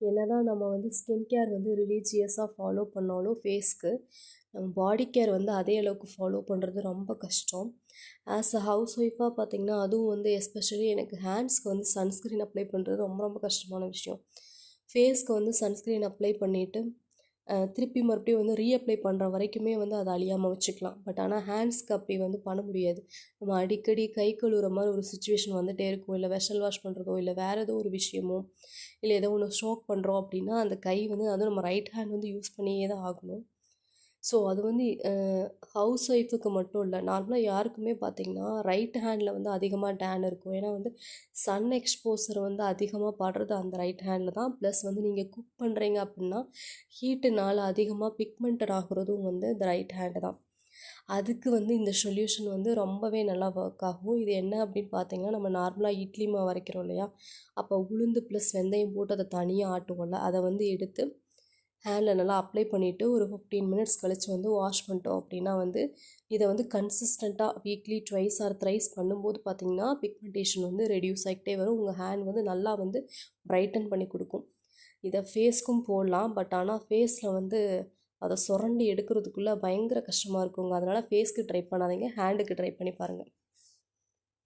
என்னதான் நம்ம வந்து ஸ்கின் கேர் வந்து ரிலீஜியஸாக ஃபாலோ பண்ணாலும் ஃபேஸ்க்கு நம்ம பாடி கேர் வந்து அதே அளவுக்கு ஃபாலோ பண்ணுறது ரொம்ப கஷ்டம். ஆஸ் அ ஹவுஸ் ஒய்ஃபாக பார்த்திங்கன்னா அதுவும் வந்து எஸ்பெஷலி எனக்கு ஹேண்ட்ஸ்க்கு வந்து சன்ஸ்க்ரீன் அப்ளை பண்ணுறது ரொம்ப ரொம்ப கஷ்டமான விஷயம். ஃபேஸ்க்கு வந்து சன்ஸ்க்ரீன் அப்ளை பண்ணிவிட்டு திருப்பி மறுபடியும் வந்து ரீஅப்ளை பண்ணுற வரைக்குமே வந்து அதை அழியாமல் வச்சுக்கலாம். பட் ஆனால் ஹேண்ட்ஸ்க்கு அப்படி வந்து பண்ண முடியாது. நம்ம அடிக்கடி கை கழுவுற மாதிரி ஒரு சுச்சுவேஷன் வந்துகிட்டே இருக்கும். இல்லை வெஷல் வாஷ் பண்ணுறதோ இல்லை வேறு ஏதோ ஒரு விஷயமோ இல்லை ஏதோ ஒன்று ஸ்ட்ரோக் பண்ணுறோம் அப்படின்னா அந்த கை வந்து அதுவும் நம்ம ரைட் ஹேண்ட் வந்து யூஸ் பண்ணியே தான் ஆகணும். ஸோ அது வந்து ஹவுஸ் ஒய்ஃபுக்கு மட்டும் இல்லை, நார்மலாக யாருக்குமே பார்த்திங்கன்னா ரைட் ஹேண்டில் வந்து அதிகமாக டேன் இருக்கும். ஏன்னா வந்து சன் எக்ஸ்போசர் வந்து அதிகமாக படுறது அந்த ரைட் ஹேண்டில் தான். ப்ளஸ் வந்து நீங்கள் குக் பண்ணுறீங்க அப்படின்னா ஹீட்டுனால் அதிகமாக பிக்மெண்டட் ஆகுறதும் வந்து இந்த ரைட் ஹேண்டு தான். அதுக்கு வந்து இந்த சொல்யூஷன் வந்து ரொம்பவே நல்லா ஒர்க் ஆகும். இது என்ன அப்படின்னு பார்த்தீங்கன்னா, நம்ம நார்மலாக இட்லி மாவு அரைக்கிறோம் இல்லையா, அப்போ உளுந்து ப்ளஸ் வெந்தயம் போட்டு அதை தனியாக ஆட்டுவோம்ல, அதை வந்து எடுத்து ஹேண்டில் நல்லா அப்ளை பண்ணிவிட்டு ஒரு 15 மினிட்ஸ் கழித்து வந்து வாஷ் பண்ணிட்டோம் அப்படின்னா வந்து இதை வந்து கன்சிஸ்டண்ட்டாக வீக்லி ட்வைஸ் ஆர் த்ரைஸ் பண்ணும்போது பார்த்திங்கன்னா பிக்மெண்டேஷன் வந்து ரெடியூஸ் ஆகிட்டே வரும். உங்கள் ஹேண்ட் வந்து நல்லா வந்து பிரைட்டன் பண்ணி கொடுக்கும். இதை ஃபேஸ்க்கும் போடலாம். பட் ஆனால் ஃபேஸில் வந்து அதை சுரண்டி எடுக்கிறதுக்குள்ளே பயங்கர கஷ்டமாக இருக்குங்க. அதனால் ஃபேஸ்க்கு ட்ரை பண்ணாதீங்க, ஹேண்டுக்கு ட்ரை பண்ணி பாருங்கள்.